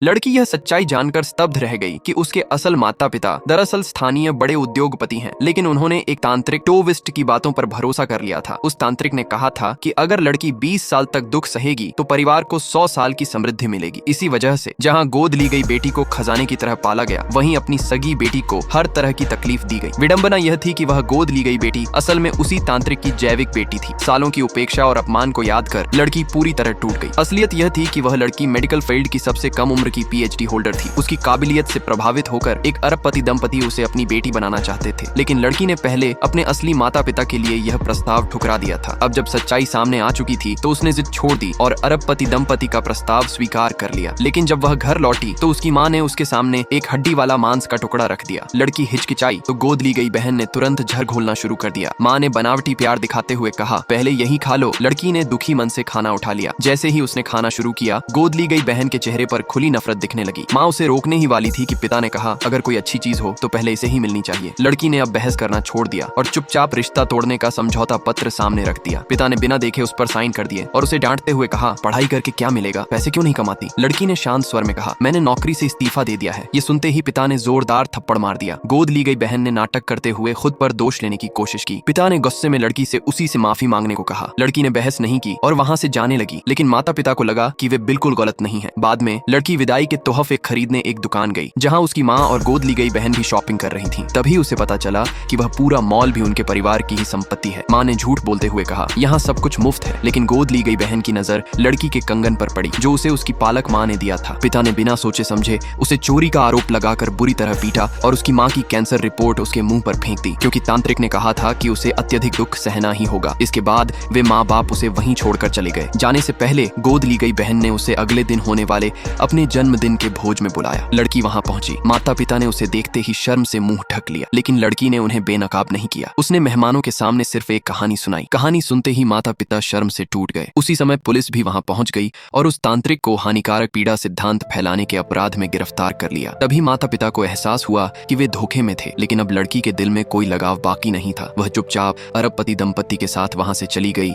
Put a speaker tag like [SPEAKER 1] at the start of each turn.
[SPEAKER 1] लड़की यह सच्चाई जानकर स्तब्ध रह गई कि उसके असल माता पिता दरअसल स्थानीय बड़े उद्योगपति हैं, लेकिन उन्होंने एक तांत्रिक टोविस्ट की बातों पर भरोसा कर लिया था। उस तांत्रिक ने कहा था कि अगर लड़की 20 साल तक दुख सहेगी तो परिवार को 100 साल की समृद्धि मिलेगी। इसी वजह से जहां गोद ली गई बेटी को खजाने की तरह पाला गया, वहीं अपनी सगी बेटी को हर तरह की तकलीफ दी गई। विडंबना यह थी कि वह गोद ली गई बेटी असल में उसी तांत्रिक की जैविक बेटी थी। सालों की उपेक्षा और अपमान को याद कर लड़की पूरी तरह टूट गई। असलियत यह थी कि वह लड़की मेडिकल फील्ड की सबसे कम उम्र की PhD होल्डर थी। उसकी काबिलियत से प्रभावित होकर एक अरबपति दंपति उसे अपनी बेटी बनाना चाहते थे, लेकिन लड़की ने पहले अपने असली माता पिता के लिए यह प्रस्ताव ठुकरा दिया था। अब जब सच्चाई सामने आ चुकी थी तो उसने जिद छोड़ दी और अरबपति दंपति का प्रस्ताव स्वीकार कर लिया। लेकिन जब वह घर लौटी तो उसकी माँ ने उसके सामने एक हड्डी वाला मांस का टुकड़ा रख दिया। लड़की हिचकिचाई तो गोद ली गई बहन ने तुरंत झर घोलना शुरू कर दिया। माँ ने बनावटी प्यार दिखाते हुए कहा, पहले यही खा लो। लड़की ने दुखी मन से खाना उठा लिया। जैसे ही उसने खाना शुरू किया, गोद ली गई बहन के चेहरे पर खुली नफरत दिखने लगी। माँ उसे रोकने ही वाली थी कि पिता ने कहा, अगर कोई अच्छी चीज हो तो पहले इसे ही मिलनी चाहिए। लड़की ने अब बहस करना छोड़ दिया और चुपचाप रिश्ता तोड़ने का समझौता पत्र सामने रख दिया। पिता ने बिना देखे उस पर साइन कर दिए और उसे डांटते हुए कहा, पढ़ाई करके क्या मिलेगा, पैसे क्यों नहीं कमाती। लड़की ने शांत स्वर में कहा, मैंने नौकरी से इस्तीफा दे दिया है। ये सुनते ही पिता ने जोरदार थप्पड़ मार दिया। गोद ली गई बहन ने नाटक करते हुए खुद पर दोष लेने की कोशिश की। पिता ने गुस्से में लड़की से उसी से माफी मांगने को कहा। लड़की ने बहस नहीं की और वहां से जाने लगी, लेकिन माता पिता को लगा कि वे बिल्कुल गलत नहीं है। बाद में लड़की विदाई के तोहफे खरीदने एक दुकान गई, जहां उसकी माँ और गोद ली गई बहन भी शॉपिंग कर रही थी। तभी उसे पता चला कि वह पूरा मॉल भी उनके परिवार की ही संपत्ति है। माँ ने झूठ बोलते हुए कहा, यहाँ सब कुछ मुफ्त है, लेकिन गोद ली गई बहन की नजर लड़की के कंगन पर पड़ी, जो उसे उसकी पालक माँ ने दिया था। पिता ने बिना सोचे समझे उसे चोरी का आरोप लगाकर बुरी तरह पीटा और उसकी माँ की कैंसर रिपोर्ट उसके मुंह पर फेंक दी, क्योंकि तांत्रिक ने कहा था कि उसे अत्यधिक दुख सहना ही होगा। इसके बाद वे माँ बाप उसे वहीं छोड़कर चले गए। जाने से पहले गोद ली गई बहन ने उसे अगले दिन होने वाले अपने जन्मदिन के भोज में बुलाया। लड़की वहां पहुंची। माता पिता ने उसे देखते ही शर्म से मुंह ढक लिया, लेकिन लड़की ने उन्हें बेनकाब नहीं किया। उसने मेहमानों के सामने सिर्फ एक कहानी सुनाई। कहानी सुनते ही माता पिता शर्म से टूट गए। उसी समय पुलिस भी वहां पहुंच गई और उस तांत्रिक को हानिकारक पीड़ा सिद्धांत फैलाने के अपराध में गिरफ्तार कर लिया। तभी माता पिता को एहसास हुआ कि वे धोखे में थे, लेकिन अब लड़की के दिल में कोई लगाव बाकी नहीं था। वह चुपचाप अरबपति दंपति के साथ वहां से चली गई